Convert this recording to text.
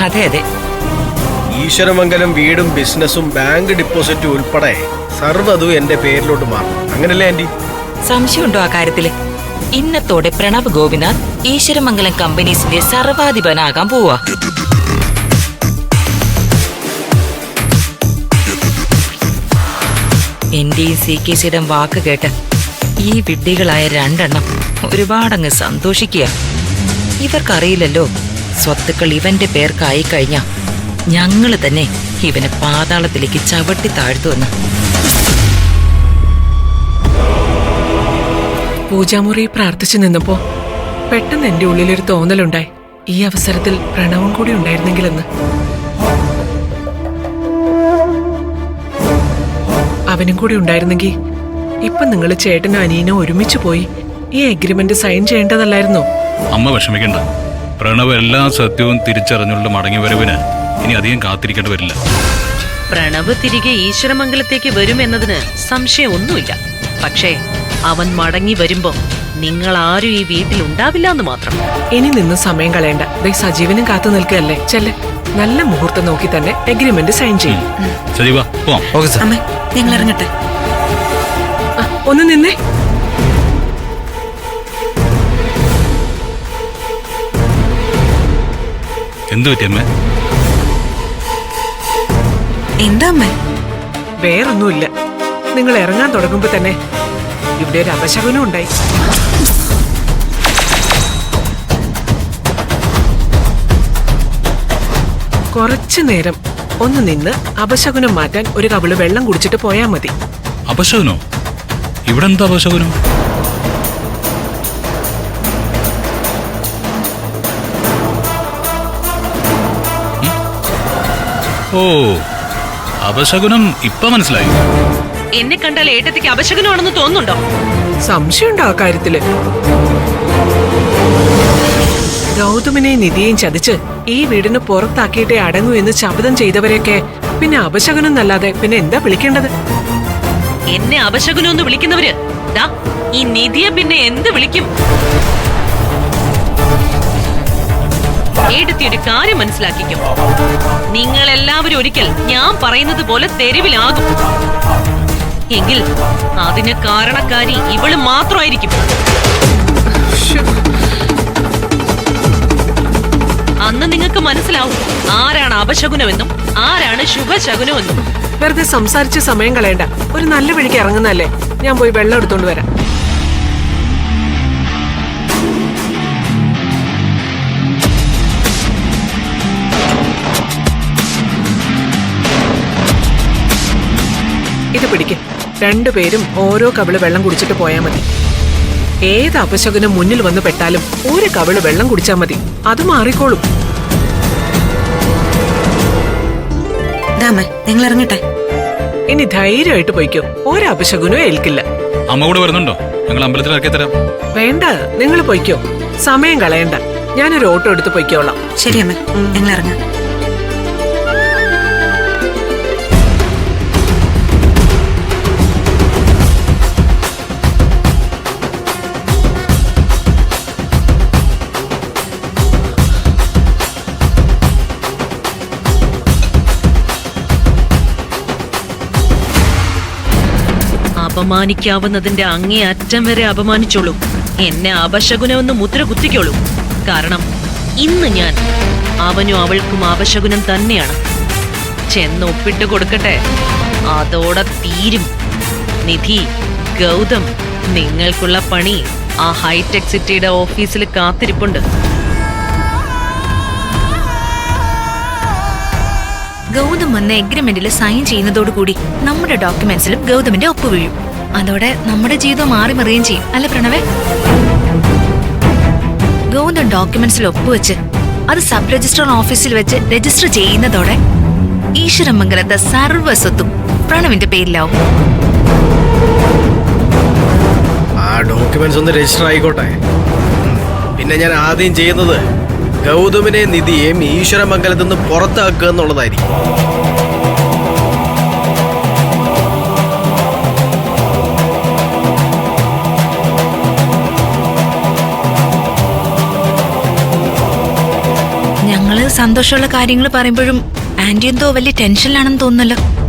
അതെ അതെ. ഈശ്വരമംഗലം വീടും ബിസിനസ്സും ബാങ്ക് ഡിപ്പോസിറ്റും ഉൾപ്പെടെ സർവ്വതും എന്റെ പേരിലോട്ട് മാറും. അങ്ങനല്ലേ ആന്റി? സംശയമുണ്ടോ ആ കാര്യത്തില്? ഇന്നത്തോടെ പ്രണവ് ഗോപിനാഥ് ഈശ്വരമംഗലം കമ്പനീസിന്റെ സർവാധിപനാകാൻ പോവാ. എന്റെയും CKCയുടെ വാക്ക് കേട്ട് ഈ വിഡ്ഢികളായ രണ്ടെണ്ണം ഒരുപാടങ്ങ് സന്തോഷിക്കുക. ഇവർക്കറിയില്ലല്ലോ സ്വത്തുക്കൾ ഇവന്റെ പേർക്കായി കഴിഞ്ഞ ഞങ്ങള് തന്നെ ഇവനെ പാതാളത്തിലേക്ക് ചവിട്ടി താഴ്ത്തുവെന്ന്. പൂജാമുറി പ്രാർത്ഥിച്ചു നിന്നപ്പോ പെട്ടെന്ന് എന്റെ ഉള്ളിലൊരു തോന്നലുണ്ടായി, ഈ അവസരത്തിൽ പ്രണവും കൂടി ഉണ്ടായിരുന്നെങ്കിലെന്ന്. അവനും കൂടി ഉണ്ടായിരുന്നെങ്കിൽ ഇപ്പൊ നിങ്ങൾ ചേട്ടനും അനിയനും ഒരുമിച്ച് പോയി ഈ എഗ്രിമെന്റ് സൈൻ ചെയ്യേണ്ടതല്ലായിരുന്നോ? അമ്മ വിഷമിക്കണ്ട. പ്രണവ് എല്ലാ സത്യവും തിരിച്ചറിഞ്ഞുള്ള മടങ്ങി വരവിന് ഇനി അധികം കാത്തിരിക്കേണ്ടി വരില്ല. പ്രണവ് തിരികെ ഈശ്വരമംഗലത്തേക്ക് വരുമെന്നതിന് സംശയമൊന്നുമില്ല. പക്ഷേ അവൻ മടങ്ങി വരുമ്പോ നിങ്ങൾ ആരും ഈ വീട്ടിൽ ഉണ്ടാവില്ല എന്ന് മാത്രം. ഇനി നിന്ന് സമയം കളയണ്ട. സജീവനും കാത്തു നിൽക്കുകയല്ലേ. ചെല്ലെ, നല്ല മുഹൂർത്തം നോക്കി തന്നെ എഗ്രിമെന്റ് സൈൻ ചെയ്യും. ഞങ്ങൾ ഇറങ്ങട്ടെ. ഒന്ന് നിന്നേ. എന്തു പറ്റി അമ്മേ? എന്താ അമ്മേ? വേറൊന്നുമില്ല, നിങ്ങൾ ഇറങ്ങാൻ തുടങ്ങുമ്പോ തന്നെ ഇവിടെ ഒരു അപശകുനം ഉണ്ടായി. കുറച്ചു നേരം ഒന്ന് നിന്ന് അപശകുനം മാറ്റാൻ ഒരു കവിള് വെള്ളം കുടിച്ചിട്ട് പോയാ മതി. അപശകുനോ? ഇവിടെ എന്താ അപശകുനം? ഓ, അപശകുനം ഇപ്പൊ മനസ്സിലായി. എന്നെ കണ്ടാൽ ഏട്ടത്തിക്ക് അപശകുനമാണെന്ന് തോന്നുന്നുണ്ടോ? സംശയമുണ്ടോ ആ കാര്യത്തില്? ഗൗതമിനെയും നിധിയെയും ചതിച്ച് ഈ വീടിന് പുറത്താക്കിയിട്ടേ അടങ്ങൂ എന്ന് ശപഥം ചെയ്തവരെയൊക്കെ പിന്നെ അപശകുനം എന്നല്ലാതെ പിന്നെ എന്താ വിളിക്കേണ്ടത്? എന്നെ അപശകുനം എന്ന് വിളിക്കുന്നവര് ദാ ഈ നിധിയെ പിന്നെ എന്ത് വിളിക്കും? ഏട്ടത്തിയുടെ കാര്യം മനസ്സിലാക്കിക്കും. നിങ്ങൾ എല്ലാവരും ഒരിക്കൽ ഞാൻ പറയുന്നത് പോലെ തെരുവിലാകും. എങ്കിൽ അതിന് കാരണക്കാരി ഇവള് മാത്രമായിരിക്കും. അന്ന് നിങ്ങൾക്ക് മനസ്സിലാവും ആരാണ് അപശകുനമെന്നും ആരാണ് ശുഭശകുനമെന്നും. വെറുതെ സംസാരിച്ച് സമയം കളയണ്ട. ഒരു നല്ല വഴിക്ക് ഇറങ്ങുന്നല്ലേ. ഞാൻ പോയി വെള്ളം എടുത്തോണ്ട് വരാം. ഇത് പിടിക്ക്. രണ്ടുപേരും ഓരോ കവിള് വെള്ളം കുടിച്ചിട്ട് പോയാ മതി. ഏത് അപശകുനം മുന്നിൽ വന്ന് പെട്ടാലും ഒരു കവിള് വെള്ളം കുടിച്ചാ മതി, അത് മാറിക്കോളും. നിങ്ങൾ ഇറങ്ങട്ടെ. ഇനി ധൈര്യമായിട്ട് പോയിക്കോ, ഒരു അപശകുനവും ഏൽക്കില്ല. അമ്മ കൂടെ വരുന്നുണ്ടോ? ഞങ്ങൾ അമ്പലത്തിൽ ഇറക്കി തരാം. വേണ്ട, നിങ്ങൾ പോയിക്കോ, സമയം കളയണ്ട. ഞാനൊരു ഓട്ടോ എടുത്ത് പോയിക്കോളാം. ശരി അമ്മ, ഞങ്ങൾ ഇറങ്ങാം. അപമാനിക്കാവുന്നതിന്റെ അങ്ങേ അറ്റം വരെ അപമാനിച്ചോളൂ. എന്നെ അപശകുനമെന്ന് മുദ്ര കുത്തിക്കോളൂ. കാരണം ഇന്ന് ഞാൻ അവനും അവൾക്കും അപശകുനം തന്നെയാണ്. ചെന്ന് ഒപ്പിട്ട് കൊടുക്കട്ടെ, അതോടെ തീരും. നിധി, ഗൗതം, നിങ്ങൾക്കുള്ള പണി ആ ഹൈടെക് സിറ്റിയുടെ ഓഫീസിൽ കാത്തിരിപ്പുണ്ട്. ഗൗതം വന്ന എഗ്രിമെന്റിൽ സൈൻ ചെയ്യുന്നതോടുകൂടി നമ്മുടെ ഡോക്യുമെന്റ്സിലും ഗൗതമിന്റെ ഒപ്പ് വീഴും. അതോടെ നമ്മുടെ ജീവിതം മാറി മറിയുകയും ചെയ്യും, അല്ലെ പ്രണവേ? ഗൗതം ഡോക്യുമെന്റ്സിൽ ഒപ്പുവെച്ച് അത് സബ് രജിസ്ട്രാർ ഓഫീസിൽ വെച്ച് രജിസ്റ്റർ ചെയ്യുന്നതോടെ ഈശ്വരമംഗലത്തെ സർവ്വസ്വത്തും പ്രണവിന്റെ പേരിലാവും. ആ ഡോക്യുമെന്റ്സ് ഒന്ന് രജിസ്റ്റർ ആയിക്കോട്ടെ. പിന്നെ ഞാൻ ആദ്യം ചെയ്യുന്നത് ഗൗതമിനെ നിധിയെയും ഈശ്വരമംഗലത്ത് നിന്ന് പുറത്താക്കുക എന്നുള്ളതായിരിക്കും. ഞങ്ങള് സന്തോഷമുള്ള കാര്യങ്ങൾ പറയുമ്പോഴും ആന്റി എന്തോ വലിയ ടെൻഷനിലാണെന്ന് തോന്നുന്നല്ലോ.